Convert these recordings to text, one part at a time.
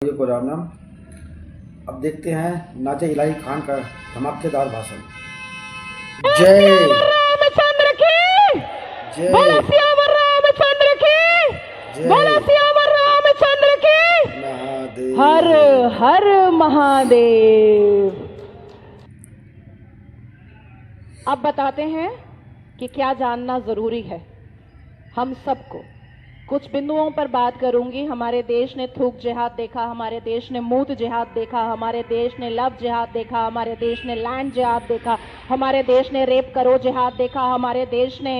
को राम नाम। अब देखते हैं नाचे इलाही खान का धमाकेदार भाषण। जय रामचंद्र की जय बोलो, श्यावर रामचंद्र की बोलो, जय श्यावर रामचंद्र की महादेव। हर हर महादेव। अब बताते हैं कि क्या जानना जरूरी है हम सबको। कुछ बिंदुओं पर बात करूंगी। हमारे देश ने थूक जिहाद देखा, हमारे देश ने मूत जिहाद देखा, हमारे देश ने लव जिहाद देखा, हमारे देश ने लैंड जिहाद देखा, हमारे देश ने रेप करो जिहाद देखा, हमारे देश ने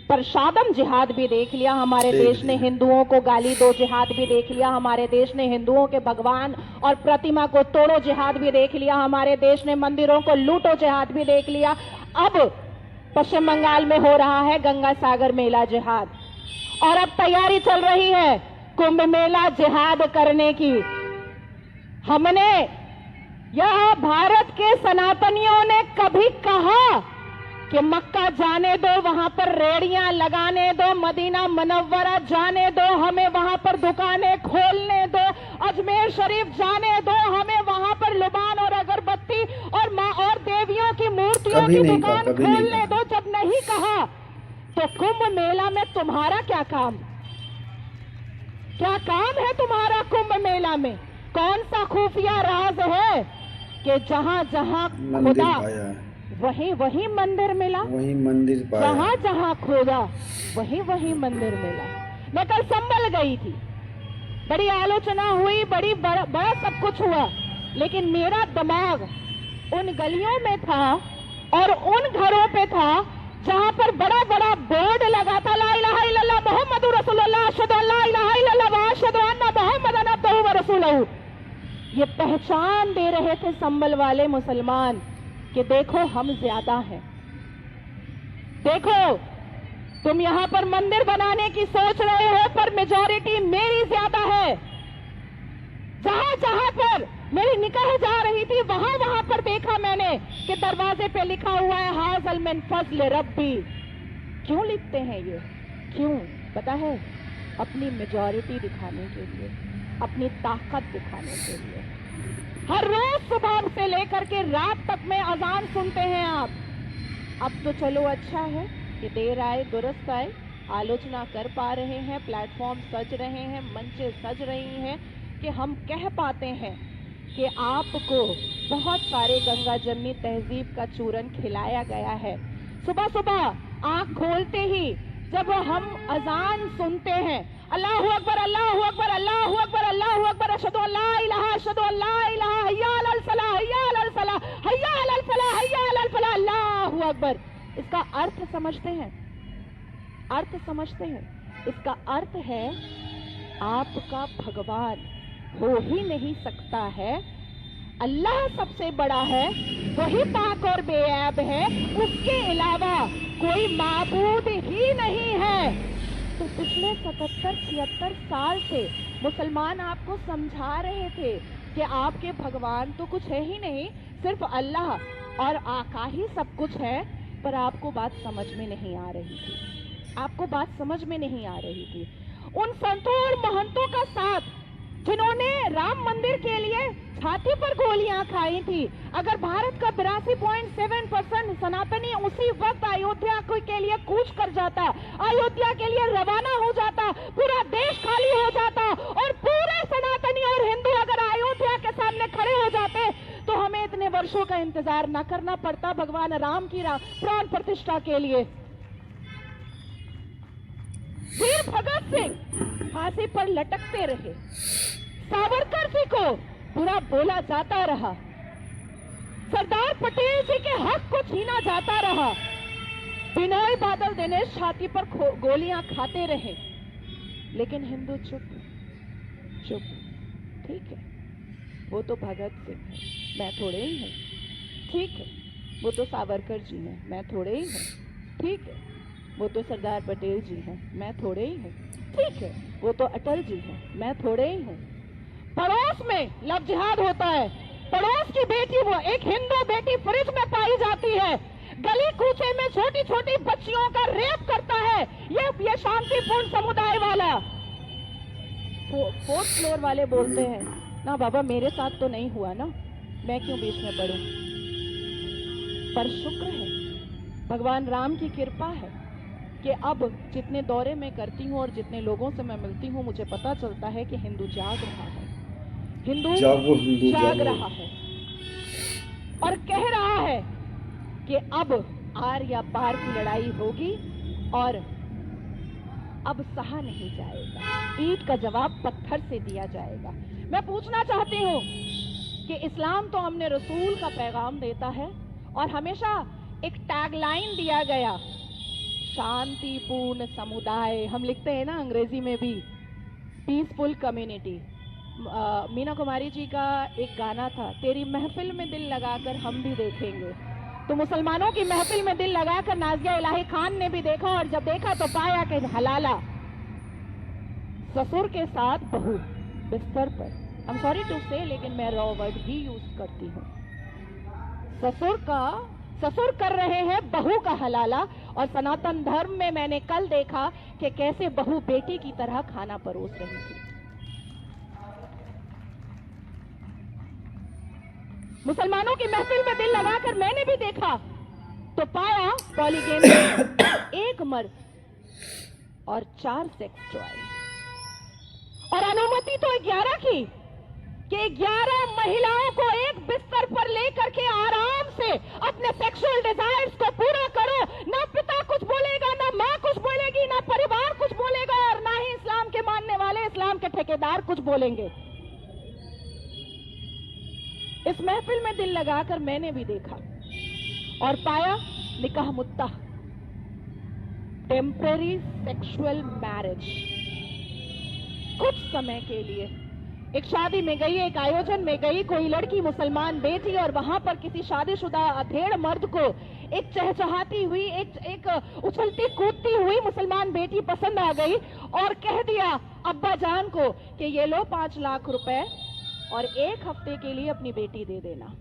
प्रसादम जिहाद भी देख लिया, हमारे देश ने हिंदुओं को गाली दो जिहाद भी देख लिया, हमारे देश ने हिंदुओं के भगवान और प्रतिमा को तोड़ो जिहाद भी देख लिया, हमारे देश ने मंदिरों को लूटो जिहाद भी देख लिया। अब पश्चिम बंगाल में हो रहा है गंगा सागर मेला जिहाद, और अब तैयारी चल रही है कुंभ मेला जिहाद करने की। हमने, यह भारत के सनातनियों ने कभी कहा कि मक्का जाने दो, वहां पर रेड़ियां लगाने दो, मदीना मुनव्वरा जाने दो, हमें वहां पर दुकानें खोलने दो, अजमेर शरीफ जाने दो, हमें वहां पर लुबान और अगरबत्ती और मां और देवियों की मूर्तियों की दुकान खोलने दो। जब नहीं कहा तो कुंभ मेला में तुम्हारा क्या काम? क्या काम है तुम्हारा कुंभ मेला में? कौन सा खुफिया राज है कि जहां जहां खुदा वहीं वहीं मंदिर मिला, वहीं मंदिर पाया, जहां जहां खोदा वहीं वहीं मंदिर मिला। मैं कल संभल गई थी, बड़ी आलोचना हुई, बड़ा सब कुछ हुआ, लेकिन मेरा दिमाग उन गलियों में था और उन घरों पे था जहां पर बड़ा बड़ा बोर्ड लगा था, ला इलाहा इल्लल्लाह मुहम्मदुर रसूलुल्लाह अशहदु अल्ला इलाहा इल्लल्लाह व अशहदु अन्ना मुहम्मदन अब्दुहु व रसूलुहु। ये पहचान दे रहे थे संभल वाले मुसलमान कि देखो हम ज्यादा हैं, देखो तुम यहां पर मंदिर बनाने की सोच रहे हो पर मेजॉरिटी मेरी ज्यादा है। जहां जहां पर मेरी निकाह जा रही थी वहां वहां पर देखा मैंने कि दरवाजे पे लिखा हुआ है हाज़ल मिन फज़्ल रब्बी। क्यों लिखते हैं ये? क्यों पता है? अपनी मेजॉरिटी दिखाने के लिए, अपनी ताकत दिखाने के लिए। हर रोज सुबह से लेकर के रात तक में अजान सुनते हैं आप। अब तो चलो अच्छा है कि देर आए दुरुस्त आए, आलोचना कर पा रहे हैं, प्लेटफॉर्म सज रहे हैं, मंचे सज रही हैं कि हम कह पाते हैं कि आपको बहुत सारे गंगा जमनी तहजीब का चूरन खिलाया गया है। सुबह सुबह आंख खोलते ही जब हम अजान सुनते हैं, अल्लाहु अकबर अल्लाहु अकबर अल्लाहु अकबर अल्लाहु अकबर अशहदु अल्ला इलाहा अशहदु अल्ला इलाहा हय्या अलल फलाह हय्या अलल फलाह हय्या अलल फलाह हय्या अलल फलाह अल्लाहु अकबर। इसका अर्थ समझते हैं? अर्थ समझते हैं? इसका अर्थ है आपका भगवान हो ही नहीं सकता है, अल्लाह सबसे बड़ा है, वही पाक और बेऐब है, उसके अलावा कोई माबूद ही नहीं है। तो पिछले 77-76 साल से मुसलमान आपको समझा रहे थे कि आपके भगवान तो कुछ है ही नहीं, सिर्फ अल्लाह और आका ही सब कुछ है, पर आपको बात समझ में नहीं आ रही थी, आपको बात समझ में नहीं आ रही थी। उन संतों और महंतों का साथ जिन्होंने राम मंदिर के लिए छाती पर गोलियां खाई थी, अगर भारत का 82.7% सनातनी उसी वक्त अयोध्या के लिए कूच कर जाता, अयोध्या के लिए रवाना हो जाता, पूरा देश खाली हो जाता और पूरे सनातनी और हिंदू अगर अयोध्या के सामने खड़े हो जाते तो हमें इतने वर्षों का इंतजार न करना पड़ता भगवान राम की प्राण प्रतिष्ठा के लिए। वीर भगत सिंह फांसी पर लटकते रहे, सावरकर जी को बुरा बोला जाता रहा, सरदार पटेल जी के हक को छीना जाता रहा, बिनोय बादल दिनेश छाती पर गोलियां खाते रहे, लेकिन हिंदू चुप चुप। ठीक है, वो तो भगत सिंह है, मैं थोड़े ही हूं। ठीक है, वो तो सावरकर जी हैं, मैं थोड़े ही हूं। ठीक है, वो तो सरदार पटेल जी हैं, मैं थोड़े ही हूँ। ठीक है, वो तो अटल जी हैं, मैं थोड़े ही हूँ। पड़ोस में लव जिहाद होता है, पड़ोस की बेटी, वो एक हिंदू बेटी फ्रिज में पाई जाती है, गली कूचे में छोटी छोटी बच्चियों का रेप करता है ये शांतिपूर्ण समुदाय वाला। फोर्थ फ्लोर वाले बोलते हैं ना बाबा, मेरे साथ तो नहीं हुआ ना, मैं क्यों बीच में पड़ूं। पर शुक्र है, भगवान राम की कृपा है कि अब जितने दौरे मैं करती हूँ और जितने लोगों से मैं मिलती हूँ, मुझे पता चलता है कि हिंदू जाग रहा है, हिंदू जाग रहा है और कह रहा है कि अब आर या पार की लड़ाई होगी और अब सहा नहीं जाएगा, ईंट का जवाब पत्थर से दिया जाएगा। मैं पूछना चाहती हूँ कि इस्लाम तो हमने रसूल का पैगाम देता है और हमेशा एक टैगलाइन दिया गया, शांतिपूर्ण समुदाय। हम लिखते हैं ना अंग्रेजी में भी, पीसफुल कम्युनिटी। मीना कुमारी जी का एक गाना था, तेरी महफिल में दिल लगाकर हम भी देखेंगे। तो मुसलमानों की महफिल में दिल लगाकर नाजिया इलाही खान ने भी देखा और जब देखा तो पाया कि हलाला ससुर के साथ बहू बिस्तर पर, आई एम सॉरी टू से, लेकिन मैं रॉ वर्ड ही यूज करती हूँ। ससुर कर रहे हैं बहू का हलाला। और सनातन धर्म में मैंने कल देखा कि कैसे बहू बेटी की तरह खाना परोस रही थी। मुसलमानों की महफिल में दिल लगाकर मैंने भी देखा तो पाया पॉलीगेम में एक मर्द और 4 सेक्स टॉय, और अनुमति तो 11 की कि 11 महिलाओं को एक बिस्तर पर लेकर के आराम से अपने सेक्सुअल डिजायर्स को पूरा करो। ना पिता कुछ बोलेगा, ना माँ कुछ बोलेगी, ना परिवार कुछ बोलेगा और ना ही इस्लाम के मानने वाले, इस्लाम के ठेकेदार कुछ बोलेंगे। इस महफिल में दिल लगाकर मैंने भी देखा और पाया निकाह मुत्ता, टेम्पररी सेक्सुअल मैरिज। कुछ समय के लिए एक शादी में गई, एक आयोजन में गई, कोई लड़की मुसलमान बेटी और वहां पर किसी शादीशुदा अधेड़ मर्द को एक चहचहाती हुई, एक उछलती कूदती हुई मुसलमान बेटी पसंद आ गई और कह दिया अब्बा जान को कि ये लो 5 लाख रुपए और 1 हफ्ते के लिए अपनी बेटी दे देना।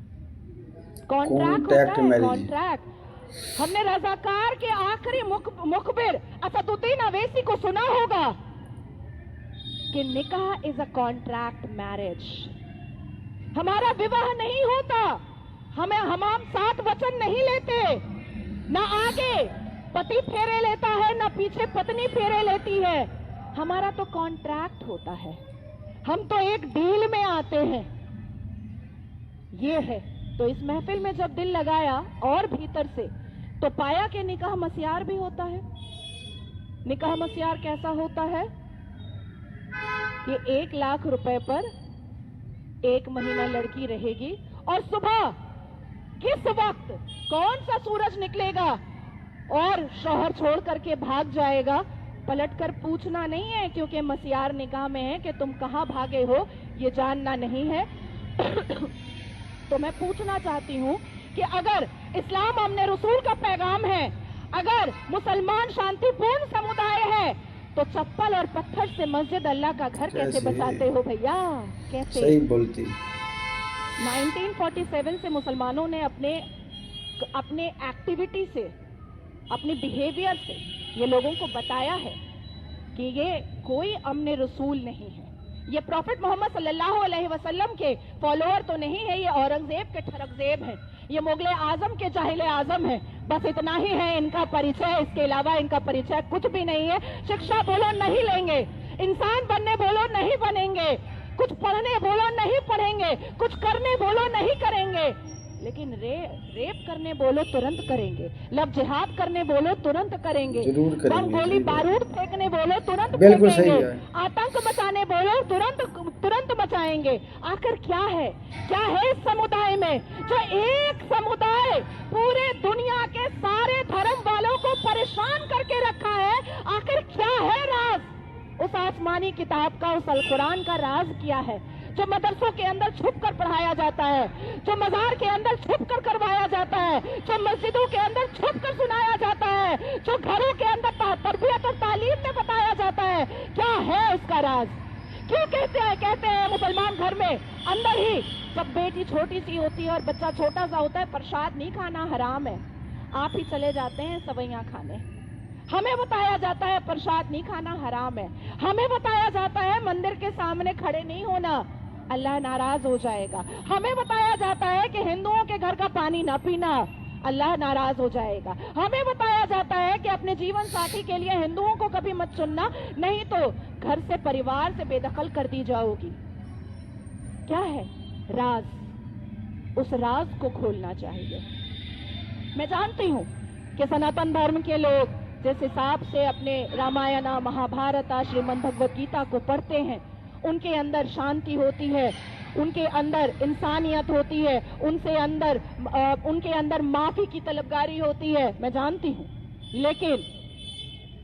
कॉन्ट्रैक्ट होता है, कॉन्ट्रैक्ट। हमने रजाकार के आखिरी मुखबिर असदुद्दीन अवैसी को सुना होगा कि निकाह इज अ कॉन्ट्रैक्ट मैरिज। हमारा विवाह नहीं होता, हम 7 वचन नहीं लेते, ना आगे पति फेरे लेता है, ना पीछे पत्नी फेरे लेती है। हमारा तो कॉन्ट्रैक्ट होता है, हम तो एक डील में आते हैं। ये है। तो इस महफिल में जब दिल लगाया और भीतर से तो पाया कि निकाह मसियार भी होता है। निकाह मसियार कैसा होता है कि 1 लाख रुपए पर 1 महीना लड़की रहेगी और सुबह किस वक्त कौन सा सूरज निकलेगा और शौहर छोड़ करके भाग जाएगा, पलटकर पूछना नहीं है, क्योंकि मसियार निकाह में है कि तुम कहां भागे हो ये जानना नहीं है। तो मैं पूछना चाहती हूं कि अगर इस्लाम हमने रसूल का पैगाम है, अगर मुसलमान शांतिपूर्ण समुदाय है, तो चप्पल और पत्थर से मस्जिद अल्लाह का घर कैसे बचाते हो भैया? कैसे? सही बोलती। 1947 से मुसलमानों ने अपने एक्टिविटी से, अपने बिहेवियर से ये लोगों को बताया है कि ये कोई अमने रसूल नहीं है, ये प्रॉफिट मोहम्मद सल्लल्लाहु अलैहि वसल्लम के फॉलोअर तो नहीं है, ये औरंगजेब के ठरकजेब हैं, ये मुगले आजम के जाहिले आजम है। बस इतना ही है इनका परिचय, इसके अलावा इनका परिचय कुछ भी नहीं है। शिक्षा बोलो नहीं लेंगे, इंसान बनने बोलो नहीं बनेंगे, कुछ पढ़ने बोलो नहीं पढ़ेंगे, कुछ करने बोलो नहीं करेंगे, लेकिन रेप करने बोलो तुरंत करेंगे, लव जिहाद करने बोलो तुरंत करेंगे, बम गोली बारूद फेंकने बोलो तुरंत फेंकेंगे, आतंक मचाने बोलो तुरंत मचाएंगे। आखिर क्या है इस समुदाय में जो एक समुदाय पूरे दुनिया के सारे धर्म वालों को परेशान करके रखा है? आखिर क्या है राज? उस आसमानी किताब का, उस अल कुरान का राज क्या है जो मदरसों के अंदर छुप कर पढ़ाया जाता है, जो मजार के अंदर छुप कर करवाया जाता है, जो मस्जिदों के अंदर छुप कर सुनाया जाता है, जो घरों के अंदर तरबियत और तालीम में बताया जाता है? क्या है उसका राज? क्यों कहते हैं मुसलमान घर में अंदर ही जब बेटी छोटी सी होती है और बच्चा छोटा सा होता है, प्रसाद नहीं खाना हराम है, आप ही चले जाते हैं सवैयां खाने। हमें बताया जाता है प्रसाद नहीं खाना हराम है, हमें बताया जाता है मंदिर के सामने खड़े नहीं होना, अल्लाह नाराज हो जाएगा। हमें बताया जाता है कि हिंदुओं के घर का पानी ना पीना, अल्लाह नाराज हो जाएगा। हमें बताया जाता है कि अपने जीवन साथी के लिए हिंदुओं को कभी मत चुनना, नहीं तो घर से, परिवार से बेदखल कर दी जाओगी। क्या है राज? उस राज को खोलना चाहिए। मैं जानती हूं कि सनातन धर्म के लोग जिस हिसाब से अपने रामायण, महाभारत, श्रीमद् भगवत गीता को पढ़ते हैं, उनके अंदर शांति होती है, उनके अंदर इंसानियत होती है, उनके अंदर माफी की तलबगारी होती है, मैं जानती हूं। लेकिन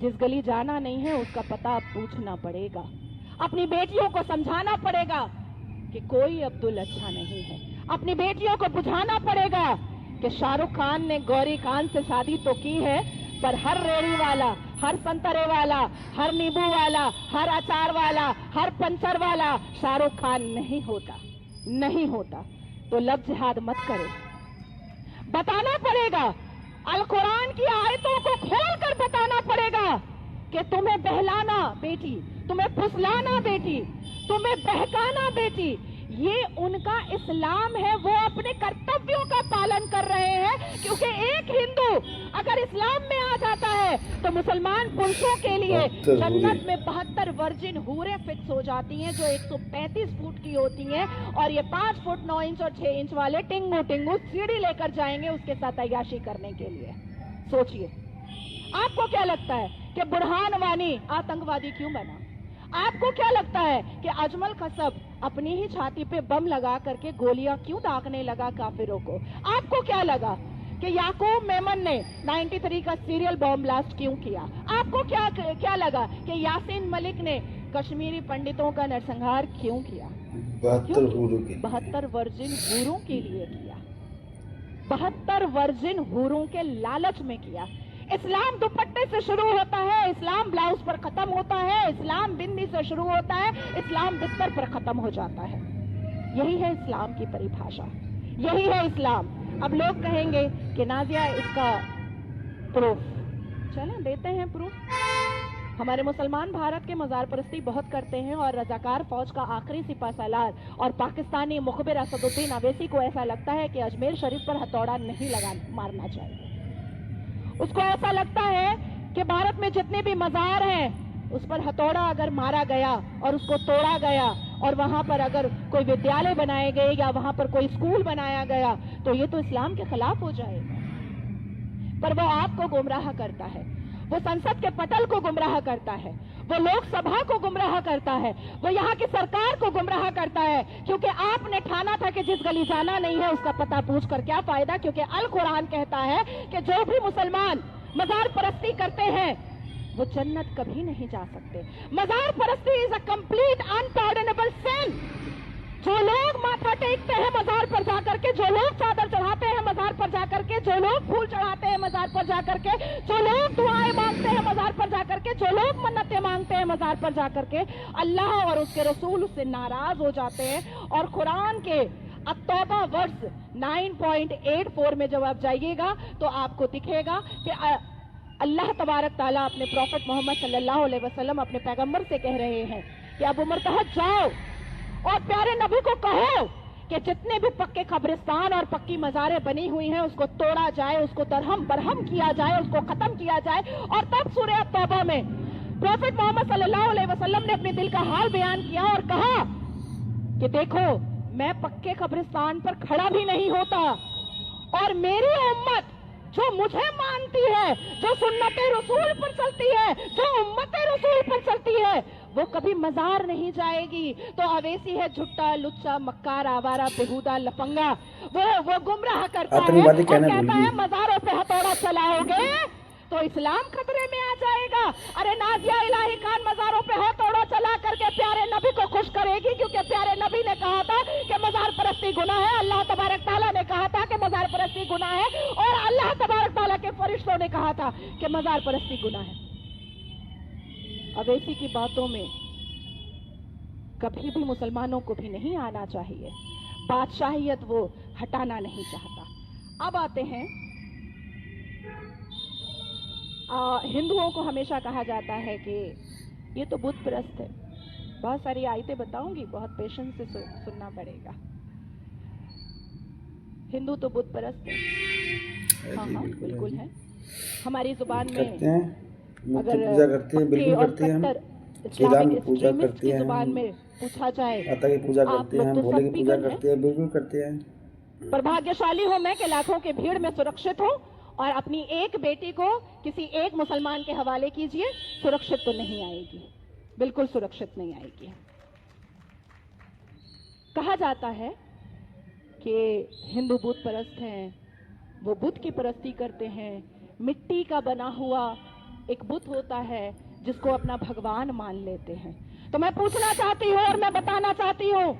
जिस गली जाना नहीं है उसका पता अब पूछना पड़ेगा। अपनी बेटियों को समझाना पड़ेगा कि कोई अब्दुल अच्छा नहीं है। अपनी बेटियों को बुझाना पड़ेगा कि शाहरुख खान ने गौरी खान से शादी तो की है, पर हर रेड़ी वाला, हर संतरे वाला, हर नींबू वाला, हर अचार वाला, हर पंचर वाला शाहरुख खान नहीं होता, नहीं होता। तो लब जिहाद मत करो। बताना पड़ेगा, अल कुरान की आयतों को खोलकर बताना पड़ेगा कि तुम्हें बहलाना बेटी, तुम्हें फुसलाना बेटी, तुम्हें बहकाना बेटी, ये उनका इस्लाम है। वो अपने कर्तव्यों का पालन कर रहे हैं, क्योंकि एक हिंदू अगर इस्लाम में आ जाता है तो मुसलमान पुरुषों के लिए जन्नत में 72 वर्जिन हूरें फिक्स हो जाती हैं, जो 135 फुट की होती हैं, और ये 5 फुट 9 इंच और 6 इंच वाले टिंगू टिंगू सीढ़ी लेकर जाएंगे उसके साथ अय्याशी करने के लिए। सोचिए, आपको क्या लगता है कि बुरहान वानी आतंकवादी क्यों बना? आपको क्या लगता है कि अजमल कसब अपनी ही छाती पे बम लगा करके गोलियां क्यों दागने लगा काफिरों को? आपको क्या लगा कि याकूब मेमन ने 93 का सीरियल बॉम्ब ब्लास्ट क्यों किया? आपको क्या लगा कि यासीन मलिक ने कश्मीरी पंडितों का नरसंहार क्यों किया? 72 वर्जिन हूरों के लिए किया, 72 वर्जिन हूरों के लालच में किया। इस्लाम दुपट्टे से शुरू होता है, इस्लाम ब्लाउज पर खत्म होता है, इस्लाम बिंदी से शुरू होता है, इस्लाम बिस्तर पर खत्म हो जाता है। यही है इस्लाम की परिभाषा, यही है इस्लाम। अब लोग कहेंगे कि नाजिया इसका प्रूफ, चलें देते हैं प्रूफ। हमारे मुसलमान भारत के मजार परस्ती बहुत करते हैं, और रजाकार फौज का आखिरी सिपा सालार और पाकिस्तानी मुखबिर असदुद्दीन अवैसी को ऐसा लगता है कि अजमेर शरीफ पर हथौड़ा नहीं मारना चाहिए। उसको ऐसा लगता है कि भारत में जितने भी मजार हैं उस पर हथौड़ा अगर मारा गया और उसको तोड़ा गया, और वहां पर अगर कोई विद्यालय बनाए गए या वहां पर कोई स्कूल बनाया गया, तो ये तो इस्लाम के खिलाफ हो जाएगा। पर वो आपको गुमराह करता है, वो संसद के पटल को गुमराह करता है, वो लोकसभा को गुमराह करता है, वो यहाँ की सरकार को गुमराह करता है, क्योंकि आपने ठाना था कि जिस गली जाना नहीं है उसका पता पूछ कर क्या फायदा। क्योंकि अल कुरान कहता है कि जो भी मुसलमान मजार परस्ती करते हैं वो जन्नत कभी नहीं जा सकते। मजार परस्ती is a complete unpardonable sin. जो लोग माथा टेकते हैं मजार पर जाकर के, जो लोग चादर चढ़ाते हैं मजार पर जाकर के, जो लोग फूल चढ़ाते हैं मजार पर जाकर के, जो लोग दुआएं मांगते हैं मजार पर जाकर के, जो लोग मन्नतें मांगते हैं मजार पर जाकर के, अल्लाह और उसके रसूल उससे नाराज हो जाते हैं। और कुरान के अत्तौबा वर्स 9.84 में जब आप जाइएगा तो आपको दिखेगा कि अल्लाह तबारक ताला अपने प्रॉफिट मोहम्मद सल्लल्लाहु अलैहि वसल्लम अपने पैगंबर से कह रहे हैं कि अब उम्र तहत जाओ और प्यारे नबी को कहो कि जितने भी पक्के कब्रिस्तान और पक्की मजारें बनी हुई हैं उसको तोड़ा जाए, उसको दरहम बरहम किया जाए, उसको खत्म किया जाए। और तब सूरह तौबा में प्रॉफिट मोहम्मद सल्लल्लाहु अलैहि वसल्लम ने अपने दिल का हाल बयान किया और कहा कि देखो, मैं पक्के कब्रिस्तान पर खड़ा भी नहीं होता, और मेरी उम्मत जो मुझे मानती है, जो सुन्नते रसूल पर चलती है, जो उम्मते रसूल पर चलती है, वो कभी मजार नहीं जाएगी। तो अवैसी है झुट्टा, लुच्चा, मक्कार, आवारा, बेहुदा, लफंगा, वो गुमराह करता है और कहता है मजारों पे हथौड़ा चलाओगे तो इस्लाम खतरे में आ जाएगा। अरे नाजिया इलाही खान मजारों पे हथौड़ा चला करके प्यारे नबी को खुश करेगी, क्योंकि प्यारे नबी ने कहा था कि मजार परस्ती गुनाह है, अल्लाह तबारक ताला ने कहा था कि मजार परस्ती गुनाह है, और अल्लाह तबारक ताला के फरिश्तों ने कहा था कि मजार परस्ती गुनाह है। अवैसी की बातों में कभी भी मुसलमानों को भी नहीं आना चाहिए। बादशाहियत वो हटाना नहीं चाहता। अब आते हैं, हिंदुओं को हमेशा कहा जाता है कि ये तो बुत परस्त है, बहुत सारी आयतें बताऊंगी, बहुत पेशेंस से सुनना पड़ेगा। हिंदू तो बुत परस्त है, हाँ हाँ बिल्कुल है। हमारी जुबान में करते हैं, अगर पूजा करते हैं, बिल्कुल करते हैं। हम श्री राम की पूजा करते हैं, जुबान में पूछा जाए माता की पूजा आप करते हैं, लोग हम तो भोले सब की पूजा बिगन हैं। करते हैं, बिल्कुल करते हैं। पर भाग्यशाली हूं मैं कि लाखों के भीड़ में सुरक्षित हूं, और अपनी एक बेटी को किसी एक मुसलमान के हवाले कीजिए, सुरक्षित तो नहीं आएगी, बिल्कुल सुरक्षित नहीं आएगी। कहा जाता है कि हिंदू बुत परस्त हैं, वो बुत की परस्ती करते हैं। मिट्टी का बना हुआ एक बुत होता है जिसको अपना भगवान मान लेते हैं। तो मैं पूछना चाहती हूं और मैं बताना चाहती हूं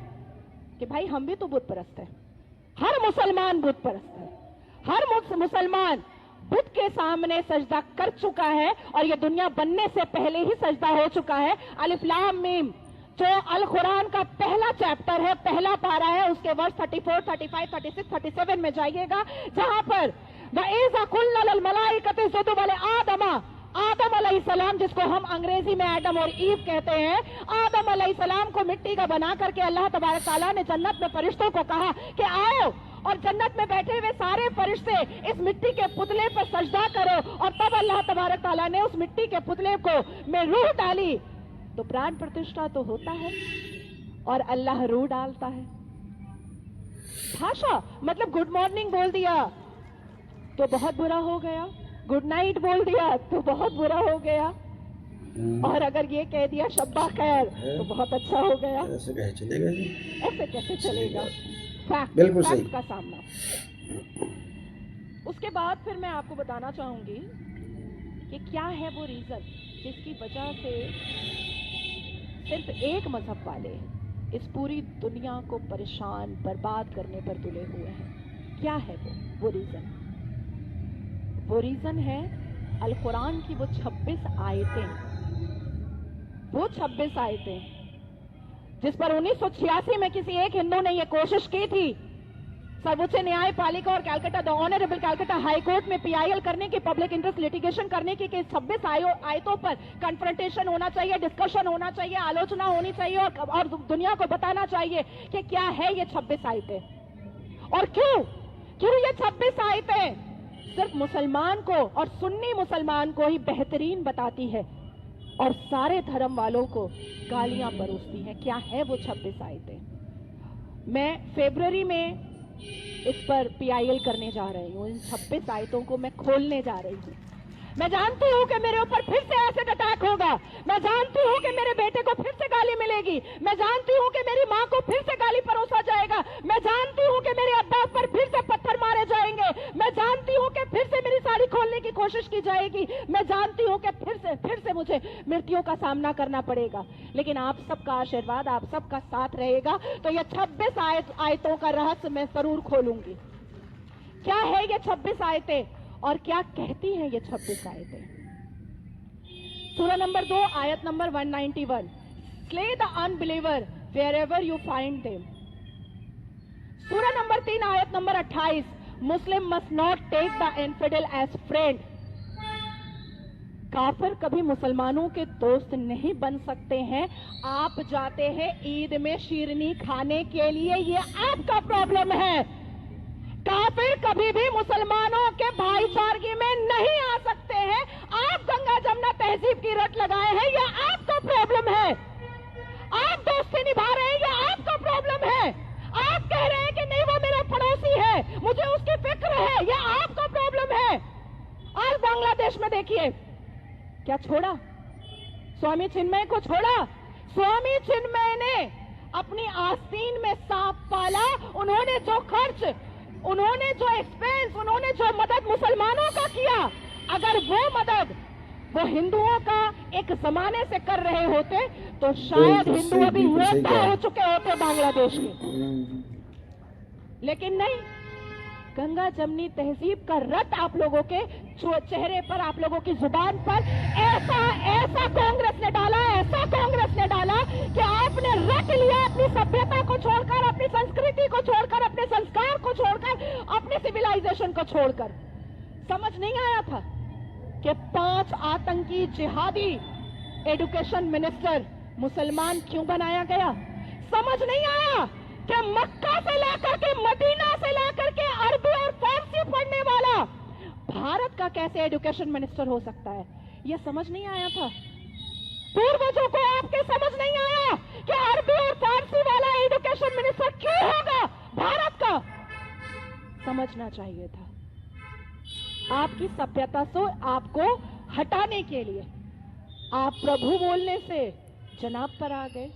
कि भाई हम भी तो बुत परस्त हैं। हर मुसलमान बुत परस्त है, हर मुसलमान बुत के सामने सजदा कर चुका है, और ये दुनिया बनने से पहले ही सजदा हो चुका है। अलिफ लाम मीम जो अल कुरान का पहला चैप्टर है, पहला पारा है, उसके वर्ष 34, 35, 36, 37 में जाइएगा, जहां पर आदम अलैहिस्सलाम, जिसको हम अंग्रेजी में एडम और ईव कहते हैं, आदम अलैहिस्सलाम को मिट्टी का बना करके अल्लाह तबारक ताला ने जन्नत में फरिश्तों को कहा कि आओ, और जन्नत में बैठे हुए सारे फरिश्ते इस मिट्टी के पुतले पर सजदा करो, और तब अल्लाह तबारक ताला ने उस मिट्टी के पुतले को में रूह डाली। तो प्राण प्रतिष्ठा तो होता है और अल्लाह रूह डालता है। भाषा मतलब गुड मॉर्निंग बोल दिया तो बहुत बुरा हो गया, गुड नाइट बोल दिया तो बहुत बुरा हो गया, और अगर ये कह दिया शब्बा खैर तो बहुत अच्छा हो गया। ऐसे कैसे चलेगा जी? ऐसे कैसे चलेगा? फैक्ट, बिल्कुल सही का सामना। उसके बाद फिर मैं आपको बताना चाहूंगी कि क्या है वो रीजन जिसकी वजह से सिर्फ एक मजहब वाले इस पूरी दुनिया को परेशान बर्बाद करने पर तुले हुए हैं। क्या है वो रीजन? वो रीजन है अल कुरान की वो 26 आयतें, वो 26 आयतें जिस पर 1986 में किसी एक हिंदू ने ये कोशिश की थी सर्वोच्च न्यायपालिका और Calcutta the honourable Calcutta high court में पीआईएल करने की, पब्लिक इंटरेस्ट लिटिगेशन करने की, 26 आयतों पर कन्फ्रंटेशन होना चाहिए, डिस्कशन होना चाहिए, आलोचना होनी चाहिए, और दुनिया को बताना चाहिए कि क्या है ये 26 आयतें, और क्यों ये 26 आयतें सिर्फ मुसलमान को और सुन्नी मुसलमान को ही बेहतरीन बताती है और सारे धर्म वालों को गालियां परोसती है। क्या है वो 26 आयतें? मैं फरवरी में इस पर पीआईएल करने जा रही हूँ। इन 26 आयतों को मैं खोलने जा रही हूँ। मैं जानती हूँ कि मेरे ऊपर फिर से एसिड अटैक होगा, मैं जानती हूँ कि मेरे बेटे को फिर से गाली मिलेगी, मैं जानती हूँ कि मेरी माँ को फिर से गाली परोसा जाएगा, मैं जानती हूँ कि मेरे अब्बा पर फिर से पत्थर मारे जाएंगे, मैं जानती हूँ कि फिर से मेरी साड़ी खोलने की कोशिश की जाएगी, मैं जानती हूँ कि फिर से मुझे मृत्युओं का सामना करना पड़ेगा, लेकिन आप सबका आशीर्वाद, आप सबका साथ रहेगा तो ये 26 आयतों का रहस्य मैं जरूर खोलूंगी। क्या है ये 26 आयतें और क्या कहती हैं ये 26 आयतें? सूरह नंबर 2 आयत number 191, slay the unbeliever wherever you find them. सूरह नंबर 3 आयत number 28, Muslim must not take the infidel as friend. काफिर कभी मुसलमानों के दोस्त नहीं बन सकते हैं। आप जाते हैं ईद में शीरनी खाने के लिए, ये आपका प्रॉब्लम है। काफिर कभी भी मुसलमानों के भाईचारगी में नहीं आ सकते हैं। आप गंगा जमुना तहजीब की रट लगाए हैं, यह आपका प्रॉब्लम है। आप दोस्ती निभा रहे हैं, यह आपका प्रॉब्लम है। आप कह रहे हैं कि नहीं वो मेरा पड़ोसी है, मुझे उसकी फिक्र है, यह आपका प्रॉब्लम है। आज बांग्लादेश में देखिए क्या छोड़ा, स्वामी चिन्मय को छोड़ा। स्वामी चिन्मय ने अपनी आस्तीन में सांप पाला, उन्होंने जो खर्च, उन्होंने जो एक्सपेंस, उन्होंने जो मदद मुसलमानों का किया, अगर वो मदद वो हिंदुओं का एक जमाने से कर रहे होते तो शायद हिंदू अभी योद्धा हो चुके होते बांग्लादेश में, लेकिन नहीं। गंगा जमनी तहजीब का रट आप लोगों के चेहरे पर, आप लोगों की जुबान पर ऐसा कांग्रेस ने डाला, ऐसा कांग्रेस ने डाला कि आपने रट लिया अपनी सभ्यता को छोड़कर, अपनी संस्कृति को छोड़कर, अपने संस्कार को छोड़कर, अपने सिविलाइजेशन को छोड़कर। समझ नहीं आया था कि 5 आतंकी जिहादी एजुकेशन मिनिस्टर मुसलमान क्यों बनाया गया? समझ नहीं आया कि मक्का से लेकर के मदीना से लेकर के अरबी और फारसी पढ़ने वाला भारत का कैसे एजुकेशन मिनिस्टर हो सकता है? यह समझ नहीं आया था पूर्वजों को। आपके समझ नहीं आया कि अरबी और फारसी वाला एजुकेशन मिनिस्टर क्यों होगा भारत का? समझना चाहिए था। आपकी सभ्यता से आपको हटाने के लिए आप प्रभु बोलने से जनाब पर आ गए।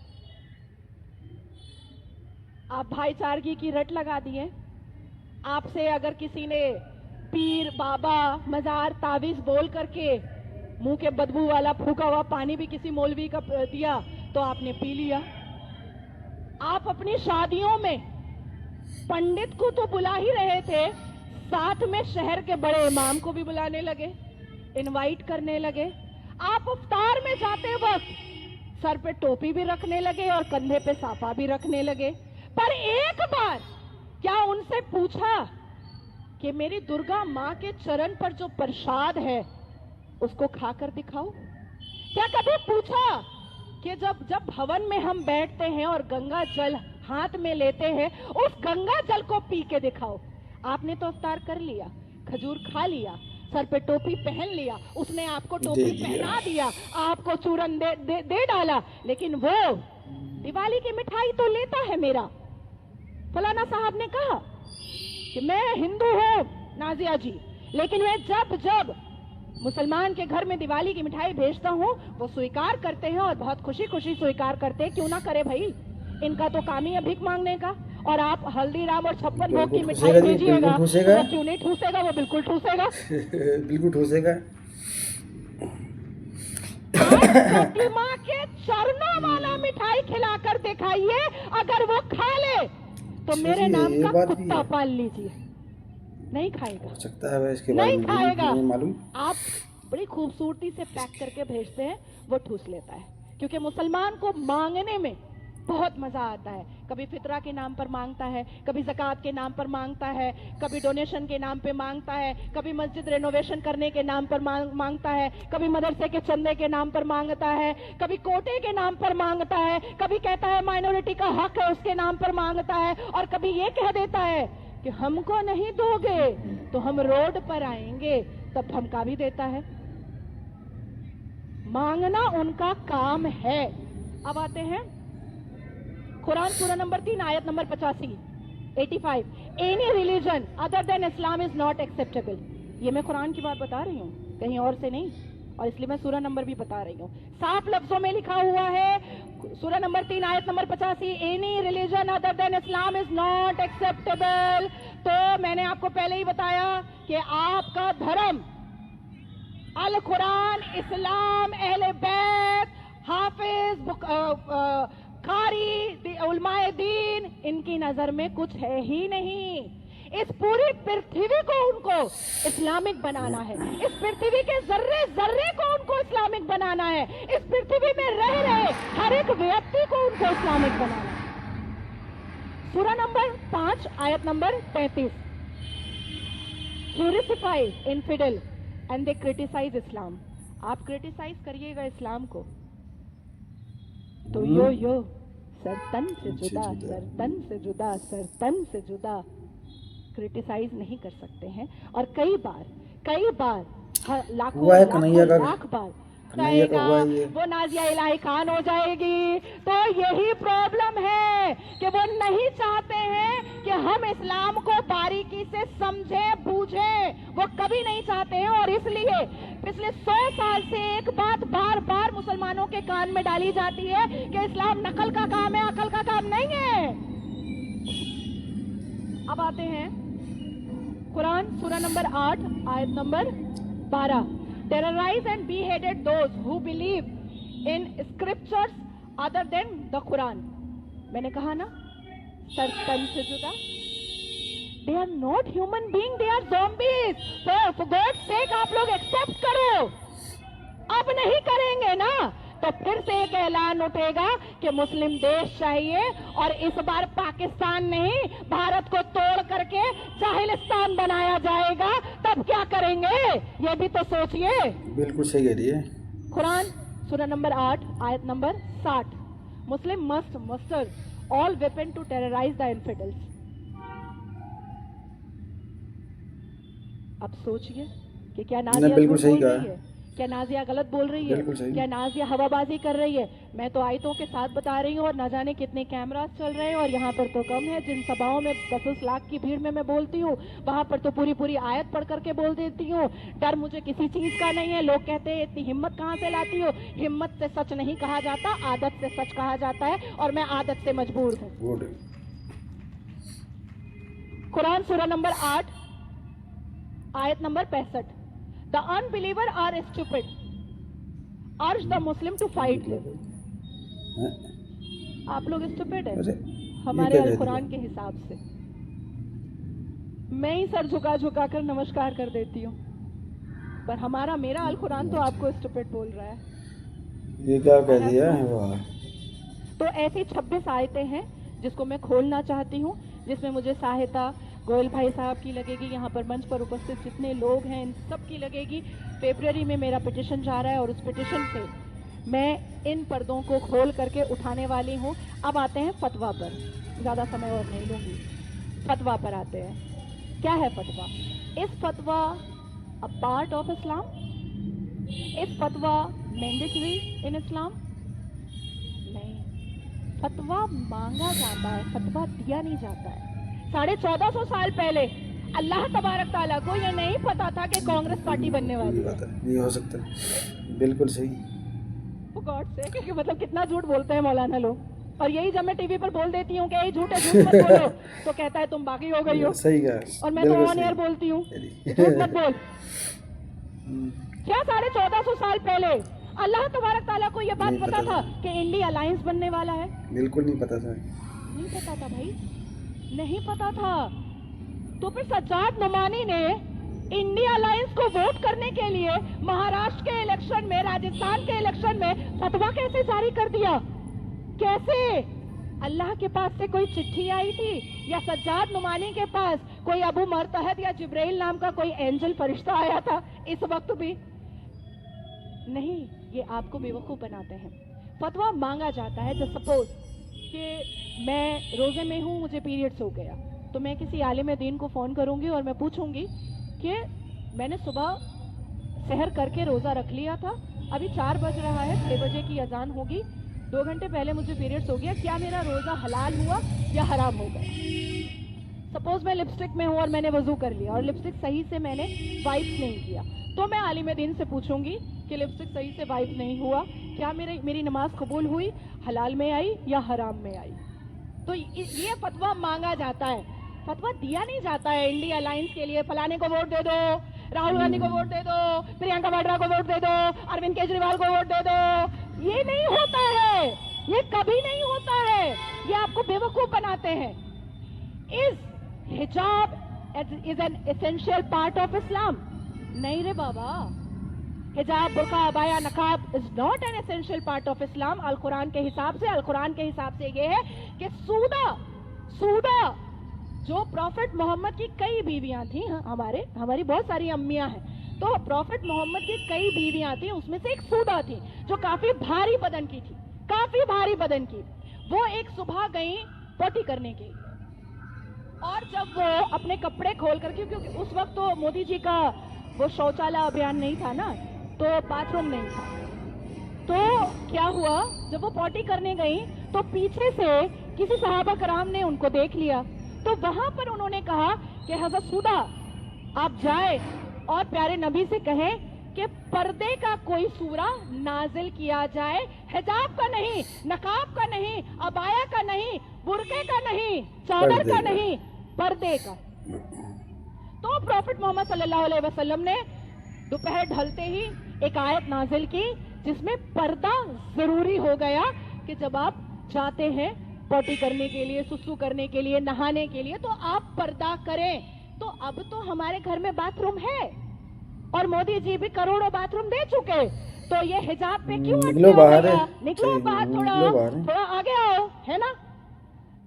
आप भाईचारगी की रट लगा दिए। आपसे अगर किसी ने पीर, बाबा, मजार, तावीज बोल करके मुंह के बदबू वाला फूका हुआ पानी भी किसी मौलवी का दिया तो आपने पी लिया। आप अपनी शादियों में पंडित को तो बुला ही रहे थे, साथ में शहर के बड़े इमाम को भी बुलाने लगे, इनवाइट करने लगे। आप इफ्तार में जाते वक्त सर पे टोपी भी रखने लगे और कंधे पे साफा भी रखने लगे। पर एक बार क्या उनसे पूछा कि मेरी दुर्गा मां के चरण पर जो प्रसाद है उसको खाकर दिखाओ? क्या कभी पूछा कि जब भवन में हम बैठते हैं और गंगा जल हाथ में लेते हैं, उस गंगा जल को पी के दिखाओ? आपने तो इफ्तार कर लिया, खजूर खा लिया, सर पे टोपी पहन लिया, उसने आपको टोपी पहना दिया, आपको चूरन दे डाला, लेकिन वो दिवाली की मिठाई तो लेता है मेरा। फलाना साहब ने कहा कि मैं हिंदू हूं नाजिया जी, लेकिन मैं जब मुसलमान के घर में दिवाली की मिठाई भेजता हूं वो स्वीकार करते हैं और बहुत खुशी खुशी स्वीकार करते हैं। क्यों ना करे भाई, इनका तो काम ही है भीख मांगने का। और आप हल्दीराम और 56 भोग की मिठाई भेजिएगा, वो क्यों नहीं ठूसेगा? वो बिल्कुल ठूसेगा। बिल्कुल ठूसेगा। प्रतिमा के चरणों वाला मिठाई खिलाकर दिखाइए, अगर वो खा ले तो मेरे नाम का कुत्ता पाल लीजिए। नहीं खाएगा, हो सकता है इसके नहीं खाएगा। मालूम। आप बड़ी खूबसूरती से पैक करके भेजते हैं, वो ठूस लेता है। क्योंकि मुसलमान को मांगने में बहुत मजा आता है। कभी फितरा के नाम पर मांगता है, कभी ज़कात के नाम पर मांगता है, कभी डोनेशन के नाम पे मांगता है, कभी मस्जिद रेनोवेशन करने के नाम पर मांगता है, कभी मदरसे के चंदे के नाम पर मांगता है, कभी कोटे के नाम पर मांगता है, कभी कहता है माइनॉरिटी का हक है उसके नाम पर मांगता है, और कभी ये कह देता है कि हमको नहीं दोगे तो हम रोड पर आएंगे, तब धमका भी देता है। मांगना उनका काम है। अब आते हैं कुरान सूरा नंबर 3 आयत number 85। Any religion other than Islam is not acceptable. ये मैं कुरान की बात बता रही हूँ, कहीं और से नहीं, और इसलिए मैं सूरा नंबर भी बता रही हूँ। साफ लफ्जों में लिखा हुआ है सूरा नंबर 3 आयत number 85, any religion other than Islam is not acceptable. तो मैंने आपको पहले ही बताया कि आपका धर्म अल कुरान, इस्लाम, अहले बैत, हाफिज, कारी, उलमाए दीन, इनकी नजर में कुछ है ही नहीं। इस पूरी पृथ्वी को उनको इस्लामिक बनाना है, इस पृथ्वी के जर्रे जर्रे को उनको इस्लामिक बनाना है, इस पृथ्वी में रह रहे हर एक व्यक्ति को उनको इस्लामिक बनाना है। सूरा नंबर 5 आयत number 33, crucify infidel and they criticize Islam. आप क्रिटिसाइज करिएगा इस्लाम को तो यो सर तन से जुदा, सर तन से जुदा, सर तन से जुदा क्रिटिसाइज नहीं कर सकते हैं। और कई बार लाखों लाख बार कहेगा वो नाजिया इलाही खान हो जाएगी। तो यही प्रॉब्लम है कि वो नहीं चाहते हैं कि हम इस्लाम को बारीकी से समझें बूझें, वो कभी नहीं चाहते हैं। और इसलिए पिछले 100 साल से एक बात बार बार मुसलमानों के कान में डाली जाती है कि इस्लाम नकल का काम है, अकल का काम नहीं है। अब आते हैं कुरान सूरा नंबर 8 आयत number 12, terrorize and beheaded those who believe in scriptures other than the Quran। मैंने कहा ना, सर तन से जुदा। They are not human being, they are zombies। For God's sake आप लोग एक्सेप्ट करो। अब नहीं करेंगे ना तो फिर से एक ऐलान उठेगा कि मुस्लिम देश चाहिए, और इस बार पाकिस्तान नहीं भारत को तोड़ करके जाहिलिस्तान बनाया जाएगा। तब क्या करेंगे ये भी तो सोचिए। बिल्कुल सही कह रही है। कुरान सूरह नंबर 8 आयत number 60, Muslim must muster all weapon to terrorize the infidels. अब सोचिए कि क्या नाजिया बिल्कुल झूठ सही बोल कहा। रही है, क्या नाजिया गलत बोल रही है, बिल्कुल सही। क्या नाजिया हवाबाजी कर रही है। मैं तो आयतों के साथ बता रही हूँ और ना जाने कितने कैमरास चल रहे हैं, और यहाँ पर तो कम है। जिन सभाओं में 10 लाख की भीड़ में मैं बोलती हूँ, वहां पर तो पूरी पूरी आयत पढ़ करके बोल देती हूँ। डर मुझे किसी चीज का नहीं है। लोग कहते हैं इतनी हिम्मत कहाँ से लाती हो। हिम्मत से सच नहीं कहा जाता, आदत से सच कहा जाता है, और मैं आदत से मजबूर हूँ। गुड। कुरान सूरह नंबर 8 आयत number 65, the unbeliever are stupid urge the Muslim to fight him. आप लोग स्टूपिड अरे, है हमारे अल कुरान के हिसाब से। मैं ही सर झुका झुका कर नमस्कार कर देती हूँ, पर मेरा अल कुरान तो आपको स्टूपिड बोल रहा है। ये क्या कह दिया? वाह। तो ऐसी 26 आयतें हैं जिसको मैं खोलना चाहती हूँ, जिसमें मुझे सहायता गोयल भाई साहब की लगेगी, यहाँ पर मंच पर उपस्थित जितने लोग हैं इन सब की लगेगी। फरवरी में मेरा पिटिशन जा रहा है और उस पिटिशन पे मैं इन पर्दों को खोल करके उठाने वाली हूँ। अब आते हैं फतवा पर, ज़्यादा समय और नहीं लूँगी। फतवा पर आते हैं। क्या है फतवा? इस फतवा अ पार्ट ऑफ इस्लाम? इस फतवा मैंडेटरी इन इस्लाम? नहीं, फतवा मांगा जाता है, फतवा दिया नहीं जाता है। 1450 साल पहले अल्लाह तबारक ताला को यह नहीं पता था कि कांग्रेस पार्टी बनने वाली है। नहीं हो सकता। बिल्कुल सही। गॉड से, क्योंकि मतलब कितना झूठ बोलते हैं मौलाना लोग। और यही जब मैं टीवी पर बोल देती हूँ कि ये झूठ है, झूठ मत बोलो, तो कहता है तुम बागी हो गई हो। सही कहा। और मैं तो ऑन एयर बोलती हूँ झूठ मत बोल। क्या 1450 साल पहले अल्लाह तबारक ताला को यह बात पता था कि इंडिया अलायंस बनने वाला है? बिल्कुल नहीं पता था। नहीं पता था भाई, नहीं पता था। तो फिर सज्जाद नुमानी ने इंडिया अलायंस को वोट करने के लिए महाराष्ट्र के इलेक्शन में, राजस्थान के इलेक्शन में फतवा कैसे जारी कर दिया? कैसे? अल्लाह के पास से कोई चिट्ठी आई थी, या सज्जाद नुमानी के पास कोई अबू मरतहद या जिब्राइल नाम का कोई एंजल फरिश्ता आया था इस वक्त भी? नहीं, ये आपको बेवकूफ बनाते हैं। फतवा मांगा जाता है। जब सपोज कि मैं रोजे में हूँ, मुझे पीरियड्स हो गया, तो मैं किसी आलिम दीन को फोन करूंगी और मैं पूछूंगी कि मैंने सुबह सहर करके रोजा रख लिया था, अभी 4 बज रहा है, 6 बजे की अजान होगी, 2 घंटे पहले मुझे पीरियड्स हो गया, क्या मेरा रोजा हलाल हुआ या हराम हो गया? सपोज मैं लिपस्टिक में हूँ और मैंने वजू कर लिया और लिपस्टिक सही से मैंने वाइप नहीं किया, तो मैं आलिम दीन से पूछूंगी कि लिपस्टिक सही से वाइप नहीं हुआ, क्या मेरी नमाज कबूल हुई, हलाल में आई या हराम में आई? तो ये फतवा मांगा जाता है, फतवा दिया नहीं जाता है। इंडिया अलायंस के लिए फलाने को वोट दे दो, राहुल गांधी को वोट दे दो, प्रियंका वाड्रा को वोट दे दो, अरविंद केजरीवाल को वोट दे दो। ये नहीं होता है, ये कभी नहीं होता है, ये आपको बेवकूफ बनाते हैं। Is hijab is an essential part of Islam? नहीं रे बाबा, hijab, burqa, abaya, niqab is not an essential part of Islam. अल कुरान के हिसाब से, अल कुरान के हिसाब से ये है कि सूदा जो प्रॉफिट मोहम्मद की कई बीवियां थी, हमारी बहुत सारी अम्मियां हैं, तो प्रॉफिट मोहम्मद की कई बीवियां थी, उसमें से एक सूदा थी जो काफी भारी बदन की थी, काफी भारी बदन की। वो एक सुबह गई पोटी करने के लिए, और जब वो अपने कपड़े खोल करके, क्योंकि उस वक्त तो मोदी जी का वो शौचालय अभियान नहीं था ना, तो बाथरूम नहीं था, तो क्या हुआ, जब वो पोटी करने गई तो पीछे से किसी सहाबा कराम ने उनको देख लिया, तो वहां पर उन्होंने कहा कि हज़रत सूदा आप जाए और प्यारे नबी से कहें कि पर्दे का कोई सूरा नाजिल किया जाए, हिजाब का नहीं, नकाब का नहीं, अबाया का नहीं, बुर्के का नहीं, चादर का नहीं, पर्दे का। तो प्रॉफिट मोहम्मद सल्लल्लाहु अलैहि वसल्लम ने दोपहर ढलते ही एक आयत नाजिल की जिसमें पर्दा जरूरी हो गया कि जब आप जाते हैं पोटी करने के लिए, सुसु करने के लिए, नहाने के लिए, तो आप पर्दा करें। तो अब तो हमारे घर में बाथरूम है और मोदी जी भी करोड़ों बाथरूम दे चुके, तो ये हिजाब पे क्यों निकलो बाहर, निकलो बाहर, थोड़ा आगे आओ, है ना?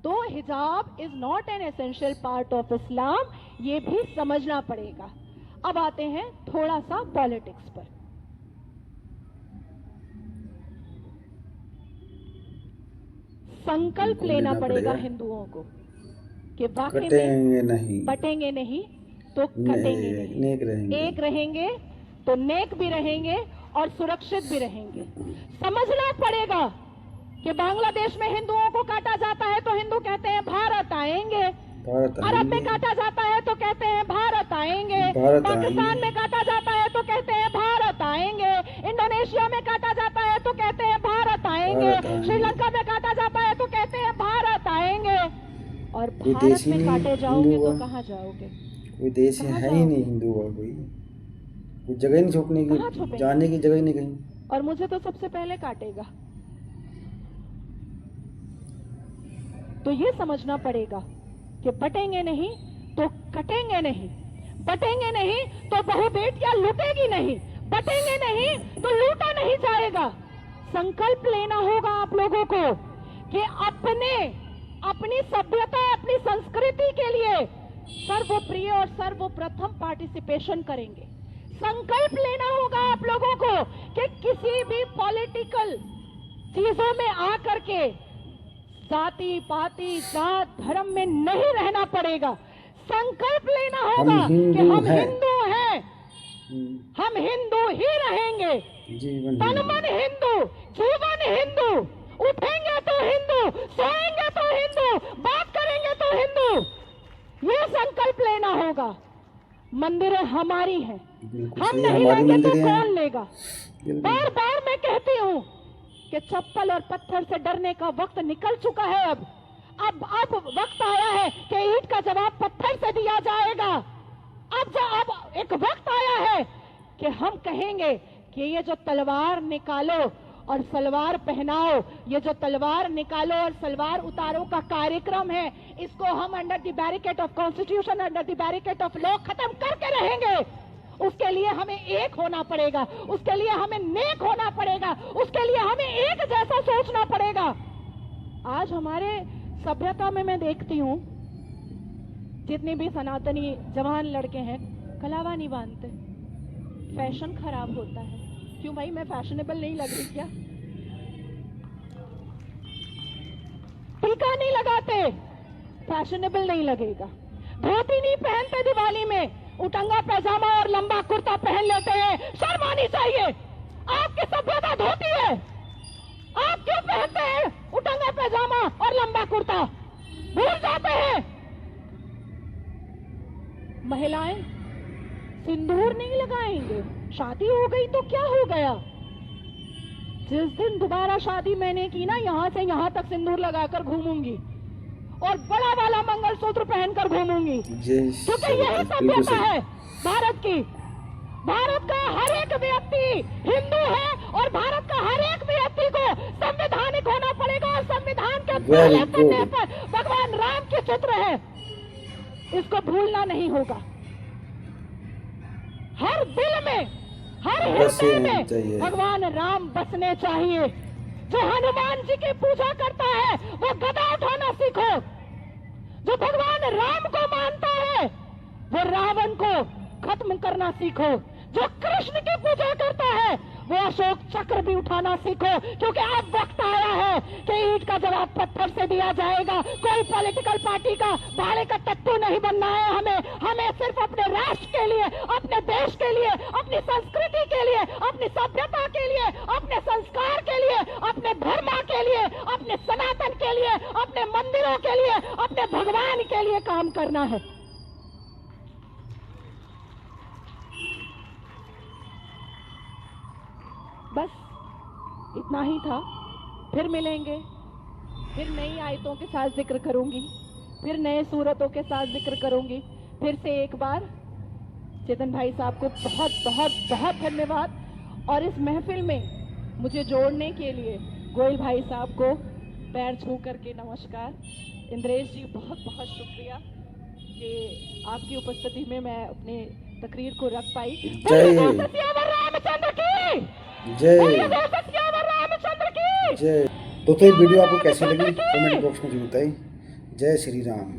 तो हिजाब is not an essential part of इस्लाम, ये भी समझना पड़ेगा। अब आते हैं थोड़ा सा पॉलिटिक्स पर। संकल्प लेना पड़ेगा हिंदुओं को कि वाकई में कटेंगे नहीं, बटेंगे नहीं तो कटेंगे नहीं, नेक रहेंगे। एक रहेंगे तो नेक भी रहेंगे और सुरक्षित भी रहेंगे। समझना पड़ेगा कि बांग्लादेश में हिंदुओं को काटा जाता है तो हिंदू कहते हैं भारत आएंगे, अरब में काटा जाता है तो कहते हैं भारत आएंगे, पाकिस्तान में काटा जाता है तो कहते हैं भारत आएंगे, इंडोनेशिया में काटा जाता है तो कहते हैं भारत आएंगे, श्रीलंका में काटा जाता है तो कहते हैं भारत आएंगे। और भारत में काटे जाओगे तो कहाँ जाओगे? कोई देश है ही नहीं हिंदू का, कोई जगह ही नहीं छुपने की, जाने की जगह ही नहीं कहीं। और मुझे तो सबसे पहले काटेगा। तो ये समझना पड़ेगा कि बटेंगे नहीं तो कटेंगे नहीं, बटेंगे नहीं तो बहु बेटियां लूटेगी नहीं, बटेंगे नहीं तो लूटा नहीं जाएगा। संकल्प लेना होगा आप लोगों को कि अपनी सभ्यता, अपनी संस्कृति के लिए सर्वप्रिय और सर्वप्रथम पार्टिसिपेशन करेंगे। संकल्प लेना होगा आप लोगों को कि किसी भी पॉलिटिकल चीजों में आकर के जाति पाति जात धर्म में नहीं रहना पड़ेगा। संकल्प लेना होगा कि हम हिंदू हैं, हम हिंदू ही रहेंगे, तन मन हिंदू, जीवन हिंदू, उठेंगे तो हिंदू, सोएंगे तो हिंदू, बात करेंगे तो हिंदू। ये संकल्प लेना होगा। मंदिरें हमारी हैं, हम नहीं लेंगे तो कौन लेगा? बार बार मैं कहती हूँ कि चप्पल और पत्थर से डरने का वक्त निकल चुका है। अब वक्त आया है कि ईंट का जवाब पत्थर से दिया जाएगा। अब एक वक्त आया है कि हम कहेंगे कि ये जो तलवार निकालो और सलवार पहनाओ, ये जो तलवार निकालो और सलवार उतारो का कार्यक्रम है, इसको हम under the barricade of constitution, under the barricade of law खत्म करके रहेंगे। उसके लिए हमें एक होना पड़ेगा, उसके लिए हमें नेक होना पड़ेगा, उसके लिए हमें एक जैसा सोचना पड़ेगा। आज हमारे सभ्यता में मैं देखती हूँ जितने भी सनातनी जवान लड़के हैं कलावा नहीं बांधते, फैशन खराब होता है। क्यों भाई, मैं फैशनेबल नहीं लग रही क्या? टीका नहीं लगाते, फैशनेबल नहीं लगेगा। धोती नहीं पहनते दिवाली में, उटंगा पैजामा और लंबा कुर्ता पहन लेते हैं, शर्म आनी चाहिए। आपकी सभ्यता धोती है, आप क्यों पहनते हैं उटंगा पैजामा और लंबा कुर्ता? भूल जाते हैं। महिलाएं सिंदूर नहीं लगाएंगे, शादी हो गई तो क्या हो गया? जिस दिन दोबारा शादी मैंने की ना, यहां से यहां तक सिंदूर लगाकर घूमूंगी और बड़ा वाला मंगलसूत्र पहनकर घूमूंगी, क्योंकि यही सभ्यता है भारत की। भारत का हर एक व्यक्ति हिंदू है और भारत का हर एक व्यक्ति को संवैधानिक होना पड़ेगा। और संविधान के पहले पन्ने पर भगवान राम के चित्र है, इसको भूलना नहीं होगा। हर दिल में, हर हृदय में भगवान राम बसने चाहिए। जो हनुमान जी की पूजा करता है वो गदा उठाना सीखो। जो भगवान राम को मानता है वो रावण को खत्म करना सीखो। जो कृष्ण की पूजा करता है वो अशोक चक्र भी उठाना सीखो, क्योंकि अब वक्त आया है कि ईंट का जवाब पत्थर से दिया जाएगा। कोई पॉलिटिकल पार्टी का भाड़े का टट्टू नहीं बनना है हमें सिर्फ अपने राष्ट्र के लिए, अपने देश के लिए, अपनी संस्कृति के लिए, अपनी सभ्यता के लिए, अपने संस्कार के लिए, अपने धर्म के लिए, अपने सनातन के लिए, अपने मंदिरों के लिए, अपने भगवान के लिए काम करना है। बस इतना ही था। फिर मिलेंगे, फिर नई आयतों के साथ जिक्र करूंगी, फिर नए सूरतों के साथ जिक्र करूंगी। फिर से एक बार चेतन भाई साहब को बहुत बहुत बहुत धन्यवाद, और इस महफिल में मुझे जोड़ने के लिए गोयल भाई साहब को पैर छू करके नमस्कार। इंद्रेश जी बहुत बहुत शुक्रिया कि आपकी उपस्थिति में मैं अपने तकरीर को रख पाई। रामचंद्र की जय, रामचंद्र की जय। तो ये वीडियो आपको कैसी लगी कमेंट बॉक्स में जरूर बताइए। जय श्री राम।